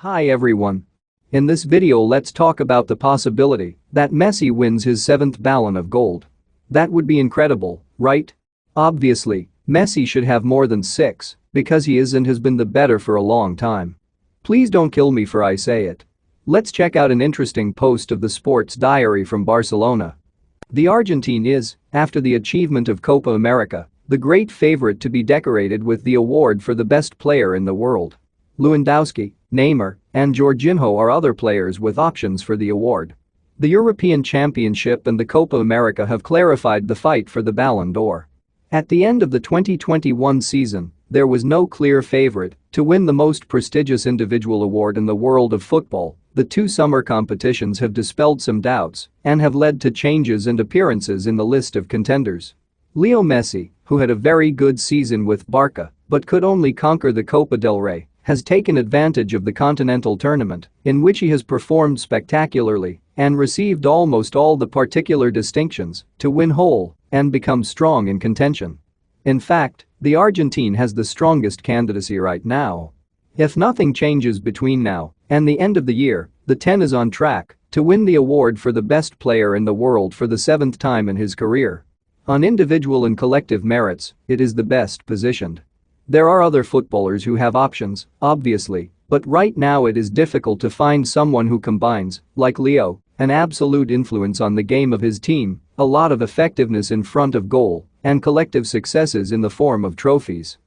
Hi everyone. In this video let's talk about the possibility that Messi wins his 7th Ballon of Gold. That would be incredible, right? Obviously, Messi should have more than 6 because he is and has been the better for a long time. Please don't kill me for I say it. Let's check out an interesting post of the Sports Diary from Barcelona. The Argentine is, after the achievement of Copa America, the great favorite to be decorated with the award for the best player in the world. Lewandowski, Neymar, and Jorginho are other players with options for the award. The European Championship and the Copa America have clarified the fight for the Ballon d'Or. At the end of the 2021 season, there was no clear favorite to win the most prestigious individual award in the world of football. The two summer competitions have dispelled some doubts and have led to changes and appearances in the list of contenders. Leo Messi, who had a very good season with Barca but could only conquer the Copa del Rey, has taken advantage of the continental tournament, in which he has performed spectacularly and received almost all the particular distinctions to win whole and become strong in contention. In fact, the Argentine has the strongest candidacy right now. If nothing changes between now and the end of the year, the 10 is on track to win the award for the best player in the world for the 7th time in his career. On individual and collective merits, it is the best positioned. There are other footballers who have options, obviously, but right now it is difficult to find someone who combines, like Leo, an absolute influence on the game of his team, a lot of effectiveness in front of goal, and collective successes in the form of trophies.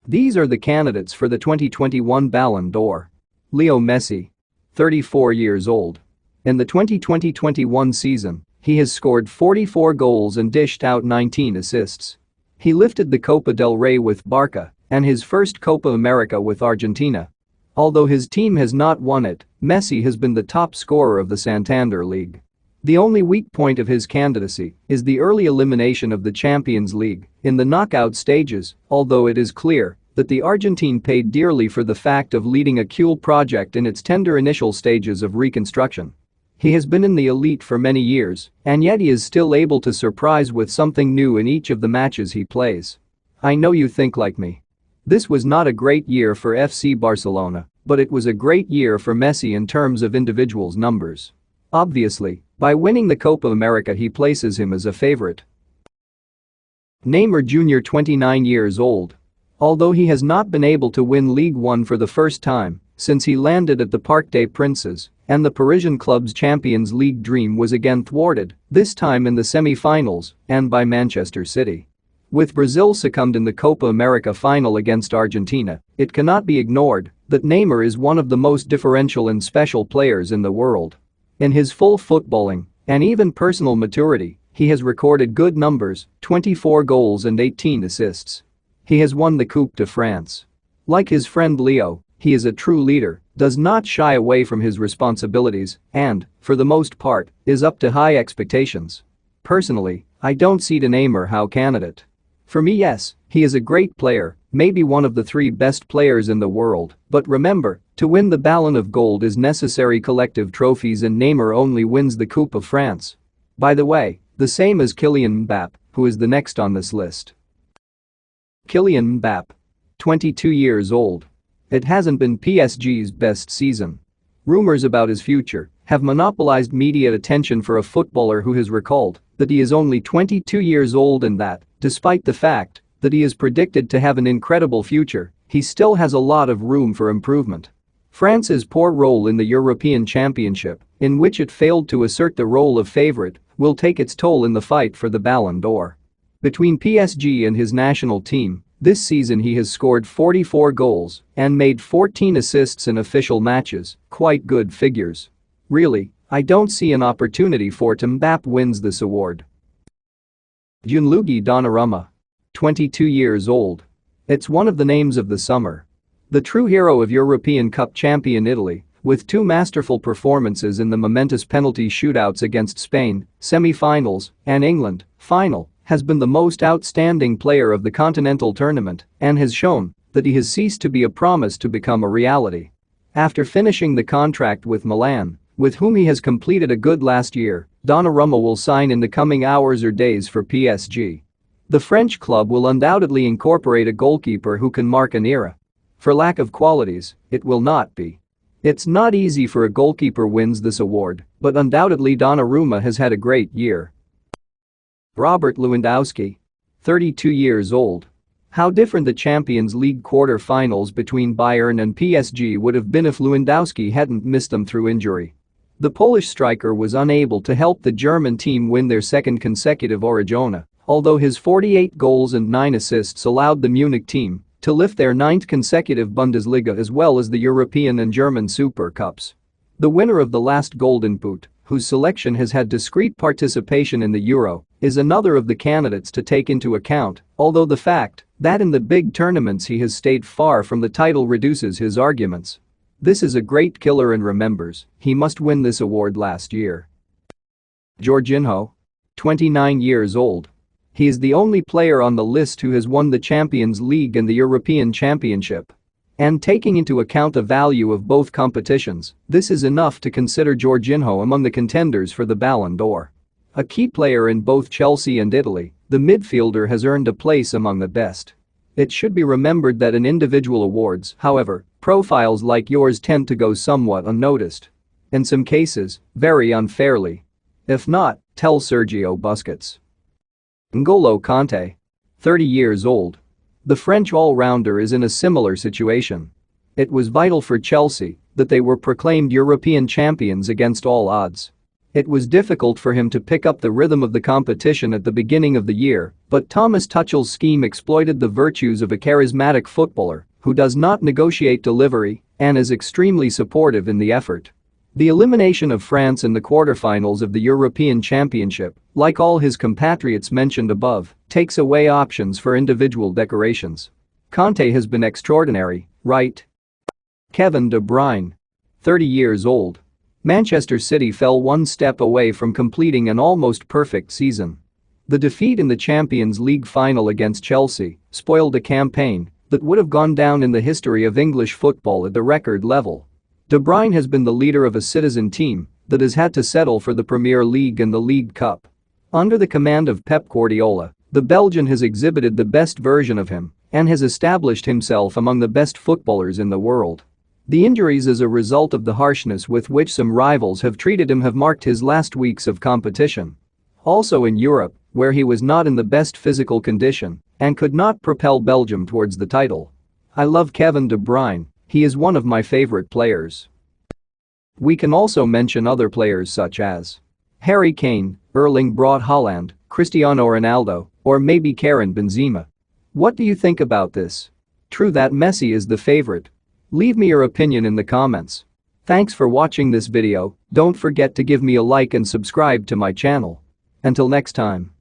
These are the candidates for the 2021 Ballon d'Or. Leo Messi. 34 years old. In the 2020-21 season, he has scored 44 goals and dished out 19 assists. He lifted the Copa del Rey with Barca and his first Copa America with Argentina. Although his team has not won it, Messi has been the top scorer of the Santander League. The only weak point of his candidacy is the early elimination of the Champions League in the knockout stages, although it is clear that the Argentine paid dearly for the fact of leading a cool project in its tender initial stages of reconstruction. He has been in the elite for many years, and yet he is still able to surprise with something new in each of the matches he plays. I know you think like me. This was not a great year for FC Barcelona, but it was a great year for Messi in terms of individuals' numbers. Obviously, by winning the Copa America he places him as a favorite. Neymar Jr. 29 years old. Although he has not been able to win Ligue 1 for the first time since he landed at the Parc des Princes, and the Parisian club's Champions League dream was again thwarted, this time in the semi-finals and by Manchester City. With Brazil succumbed in the Copa America final against Argentina, it cannot be ignored that Neymar is one of the most differential and special players in the world. In his full footballing and even personal maturity, he has recorded good numbers, 24 goals and 18 assists. He has won the Coupe de France. Like his friend Leo, he is a true leader, does not shy away from his responsibilities, and, for the most part, is up to high expectations. Personally, I don't see the Neymar how candidate. For me, yes, he is a great player, maybe one of the 3 best players in the world, but remember, to win the Ballon of Gold is necessary collective trophies and Neymar only wins the Coupe of France. By the way, the same as Kylian Mbappé, who is the next on this list. Kylian Mbappé. 22 years old. It hasn't been PSG's best season. Rumors about his future have monopolized media attention for a footballer who has recalled that he is only 22 years old and that, despite the fact that he is predicted to have an incredible future, he still has a lot of room for improvement. France's poor role in the European Championship, in which it failed to assert the role of favorite, will take its toll in the fight for the Ballon d'Or. Between PSG and his national team, this season he has scored 44 goals and made 14 assists in official matches, quite good figures. Really, I don't see an opportunity for Mbappé wins this award. Gianluigi Donnarumma. 22 years old. It's one of the names of the summer. The true hero of European Cup champion Italy, with 2 masterful performances in the momentous penalty shootouts against Spain, semi-finals, and England, final, has been the most outstanding player of the continental tournament and has shown that he has ceased to be a promise to become a reality. After finishing the contract with Milan, with whom he has completed a good last year, Donnarumma will sign in the coming hours or days for PSG. The French club will undoubtedly incorporate a goalkeeper who can mark an era. For lack of qualities, it will not be. It's not easy for a goalkeeper wins this award, but undoubtedly Donnarumma has had a great year. Robert Lewandowski. 32 years old. How different the Champions League quarter-finals between Bayern and PSG would have been if Lewandowski hadn't missed them through injury. The Polish striker was unable to help the German team win their second consecutive Origona, although his 48 goals and 9 assists allowed the Munich team to lift their 9th consecutive Bundesliga as well as the European and German Super Cups. The winner of the last Golden Boot, whose selection has had discreet participation in the Euro, is another of the candidates to take into account, although the fact that in the big tournaments he has stayed far from the title reduces his arguments. This is a great killer and remembers, he must win this award last year. Jorginho. 29 years old. He is the only player on the list who has won the Champions League and the European Championship. And taking into account the value of both competitions, this is enough to consider Jorginho among the contenders for the Ballon d'Or. A key player in both Chelsea and Italy, the midfielder has earned a place among the best. It should be remembered that in individual awards, however, profiles like yours tend to go somewhat unnoticed. In some cases, very unfairly. If not, tell Sergio Busquets. N'Golo Kanté. 30 years old. The French all-rounder is in a similar situation. It was vital for Chelsea that they were proclaimed European champions against all odds. It was difficult for him to pick up the rhythm of the competition at the beginning of the year, but Thomas Tuchel's scheme exploited the virtues of a charismatic footballer who does not negotiate delivery and is extremely supportive in the effort. The elimination of France in the quarterfinals of the European Championship, like all his compatriots mentioned above, takes away options for individual decorations. Kanté has been extraordinary, right? Kevin De Bruyne. 30 years old. Manchester City fell one step away from completing an almost perfect season. The defeat in the Champions League final against Chelsea spoiled a campaign that would have gone down in the history of English football at the record level. De Bruyne has been the leader of a citizen team that has had to settle for the Premier League and the League Cup. Under the command of Pep Guardiola, the Belgian has exhibited the best version of him and has established himself among the best footballers in the world. The injuries as a result of the harshness with which some rivals have treated him have marked his last weeks of competition. Also in Europe, where he was not in the best physical condition and could not propel Belgium towards the title. I love Kevin De Bruyne, he is one of my favorite players. We can also mention other players such as Harry Kane, Erling Braut Haaland, Cristiano Ronaldo, or maybe Karim Benzema. What do you think about this? True that Messi is the favorite. Leave me your opinion in the comments. Thanks for watching this video, don't forget to give me a like and subscribe to my channel. Until next time.